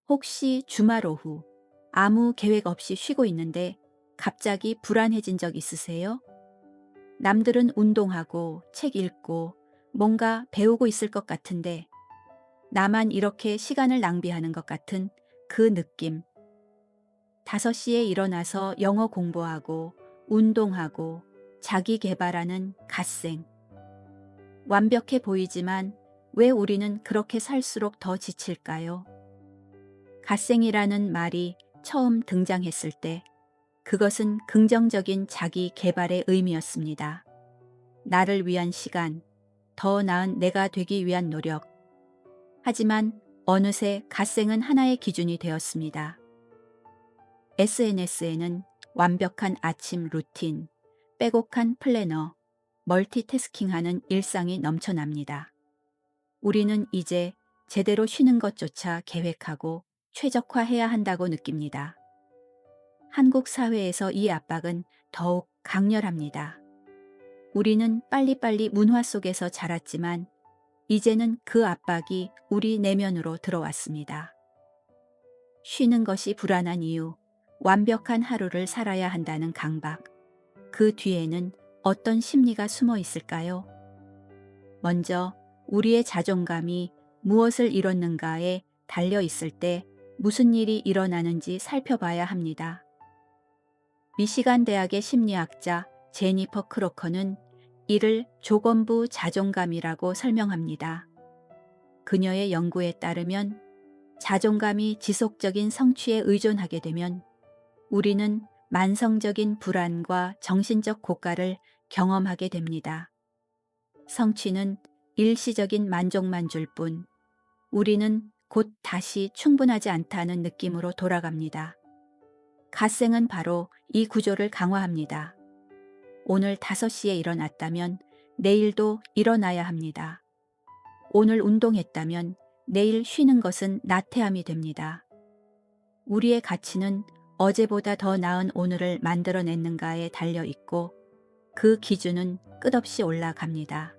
혹시 주말 오후 아무 계획 없이 쉬고 있는데 갑자기 불안해진 적 있으세요? 남들은 운동하고 책 읽고 뭔가 배우고 있을 것 같은데 나만 이렇게 시간을 낭비하는 것 같은 그 느낌. 5시에 일어나서 영어 공부하고 운동하고 자기 개발하는 갓생. 완벽해 보이지만 왜 우리는 그렇게 살수록 더 지칠까요? 갓생이라는 말이 처음 등장했을 때 그것은 긍정적인 자기 개발의 의미였습니다. 나를 위한 시간, 더 나은 내가 되기 위한 노력. 하지만 어느새 갓생은 하나의 기준이 되었습니다. SNS에는 완벽한 아침 루틴, 빼곡한 플래너, 멀티태스킹하는 일상이 넘쳐납니다. 우리는 이제 제대로 쉬는 것조차 계획하고 최적화해야 한다고 느낍니다. 한국 사회에서 이 압박은 더욱 강렬합니다. 우리는 빨리빨리 문화 속에서 자랐지만 이제는 그 압박이 우리 내면으로 들어왔습니다. 쉬는 것이 불안한 이유, 완벽한 하루를 살아야 한다는 강박. 그 뒤에는 어떤 심리가 숨어 있을까요? 먼저 우리의 자존감이 무엇을 이뤘는가에 달려 있을 때 무슨 일이 일어나는지 살펴봐야 합니다. 미시간 대학의 심리학자 제니퍼 크로커는 이를 조건부 자존감이라고 설명합니다. 그녀의 연구에 따르면 자존감이 지속적인 성취에 의존하게 되면 우리는 만성적인 불안과 정신적 고가를 경험하게 됩니다. 성취는 일시적인 만족만 줄 뿐, 우리는 곧 다시 충분하지 않다는 느낌으로 돌아갑니다. 갓생은 바로 이 구조를 강화합니다. 오늘 5시에 일어났다면 내일도 일어나야 합니다. 오늘 운동했다면 내일 쉬는 것은 나태함이 됩니다. 우리의 가치는 어제보다 더 나은 오늘을 만들어냈는가에 달려 있고 그 기준은 끝없이 올라갑니다.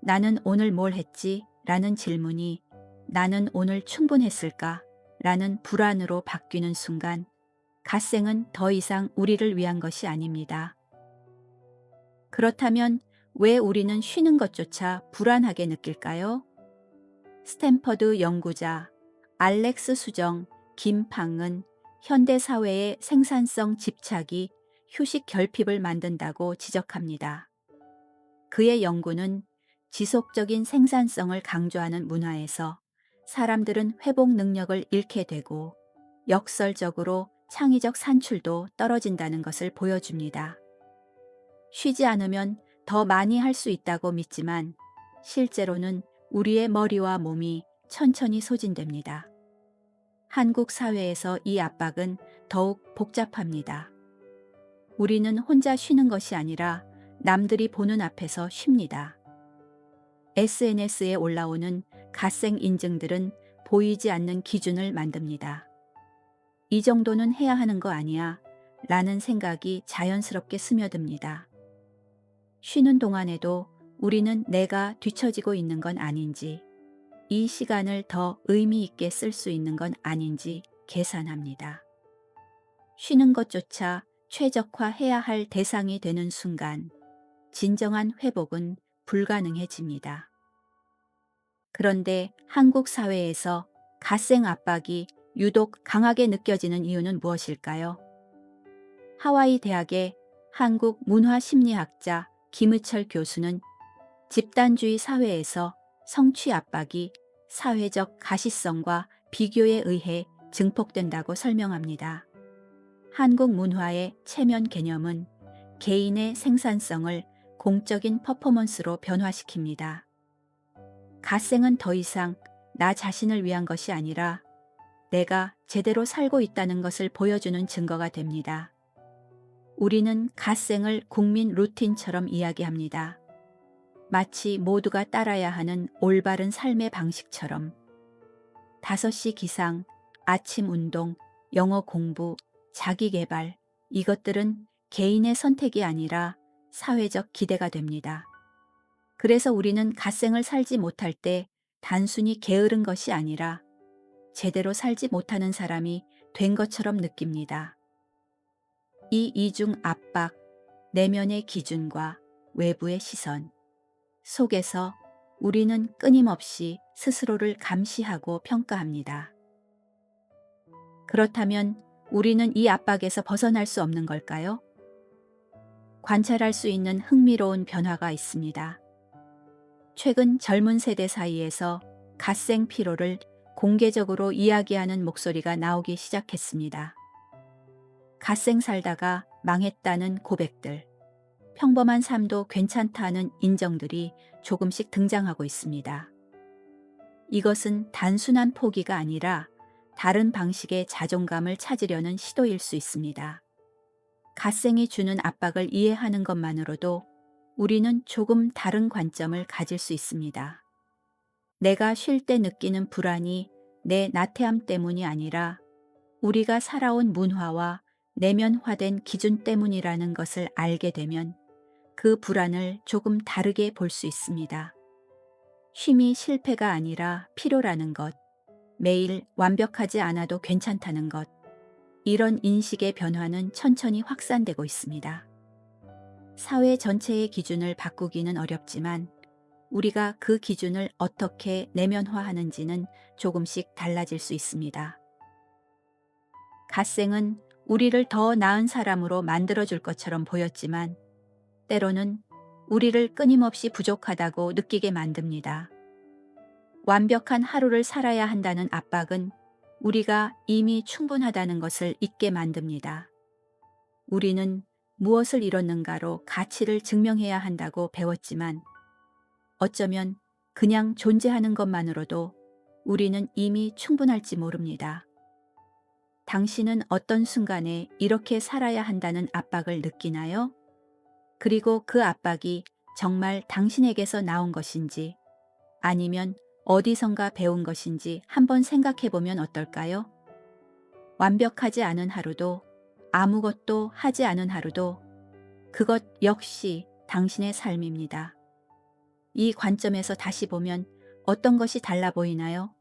나는 오늘 뭘 했지? 라는 질문이 나는 오늘 충분했을까? 라는 불안으로 바뀌는 순간 갓생은 더 이상 우리를 위한 것이 아닙니다. 그렇다면 왜 우리는 쉬는 것조차 불안하게 느낄까요? 스탠퍼드 연구자 알렉스 수정, 김팡은 현대사회의 생산성 집착이 휴식 결핍을 만든다고 지적합니다. 그의 연구는 지속적인 생산성을 강조하는 문화에서 사람들은 회복 능력을 잃게 되고 역설적으로 창의적 산출도 떨어진다는 것을 보여줍니다. 쉬지 않으면 더 많이 할 수 있다고 믿지만 실제로는 우리의 머리와 몸이 천천히 소진됩니다. 한국 사회에서 이 압박은 더욱 복잡합니다. 우리는 혼자 쉬는 것이 아니라 남들이 보는 앞에서 쉽니다. SNS에 올라오는 갓생 인증들은 보이지 않는 기준을 만듭니다. 이 정도는 해야 하는 거 아니야? 라는 생각이 자연스럽게 스며듭니다. 쉬는 동안에도 우리는 내가 뒤처지고 있는 건 아닌지, 이 시간을 더 의미 있게 쓸 수 있는 건 아닌지 계산합니다. 쉬는 것조차 최적화해야 할 대상이 되는 순간, 진정한 회복은 불가능해집니다. 그런데 한국 사회에서 갓생 압박이 유독 강하게 느껴지는 이유는 무엇일까요? 하와이 대학의 한국 문화심리학자 김의철 교수는 집단주의 사회에서 성취 압박이 사회적 가시성과 비교에 의해 증폭된다고 설명합니다. 한국 문화의 체면 개념은 개인의 생산성을 공적인 퍼포먼스로 변화시킵니다. 갓생은 더 이상 나 자신을 위한 것이 아니라 내가 제대로 살고 있다는 것을 보여주는 증거가 됩니다. 우리는 갓생을 국민 루틴처럼 이야기합니다. 마치 모두가 따라야 하는 올바른 삶의 방식처럼 5시 기상, 아침 운동, 영어 공부, 자기 개발, 이것들은 개인의 선택이 아니라 사회적 기대가 됩니다. 그래서 우리는 갓생을 살지 못할 때 단순히 게으른 것이 아니라 제대로 살지 못하는 사람이 된 것처럼 느낍니다. 이 이중 압박, 내면의 기준과 외부의 시선 속에서 우리는 끊임없이 스스로를 감시하고 평가합니다. 그렇다면 우리는 이 압박에서 벗어날 수 없는 걸까요? 관찰할 수 있는 흥미로운 변화가 있습니다. 최근 젊은 세대 사이에서 갓생 피로를 공개적으로 이야기하는 목소리가 나오기 시작했습니다. 갓생 살다가 망했다는 고백들, 평범한 삶도 괜찮다는 인정들이 조금씩 등장하고 있습니다. 이것은 단순한 포기가 아니라 다른 방식의 자존감을 찾으려는 시도일 수 있습니다. 갓생이 주는 압박을 이해하는 것만으로도 우리는 조금 다른 관점을 가질 수 있습니다. 내가 쉴 때 느끼는 불안이 내 나태함 때문이 아니라 우리가 살아온 문화와 내면화된 기준 때문이라는 것을 알게 되면 그 불안을 조금 다르게 볼 수 있습니다. 쉼이 실패가 아니라 필요라는 것, 매일 완벽하지 않아도 괜찮다는 것, 이런 인식의 변화는 천천히 확산되고 있습니다. 사회 전체의 기준을 바꾸기는 어렵지만 우리가 그 기준을 어떻게 내면화하는지는 조금씩 달라질 수 있습니다. 갓생은 우리를 더 나은 사람으로 만들어줄 것처럼 보였지만 때로는 우리를 끊임없이 부족하다고 느끼게 만듭니다. 완벽한 하루를 살아야 한다는 압박은 우리가 이미 충분하다는 것을 잊게 만듭니다. 우리는 무엇을 잃었는가로 가치를 증명해야 한다고 배웠지만 어쩌면 그냥 존재하는 것만으로도 우리는 이미 충분할지 모릅니다. 당신은 어떤 순간에 이렇게 살아야 한다는 압박을 느끼나요? 그리고 그 압박이 정말 당신에게서 나온 것인지 아니면 어디선가 배운 것인지 한번 생각해 보면 어떨까요? 완벽하지 않은 하루도 아무것도 하지 않은 하루도 그것 역시 당신의 삶입니다. 이 관점에서 다시 보면 어떤 것이 달라 보이나요?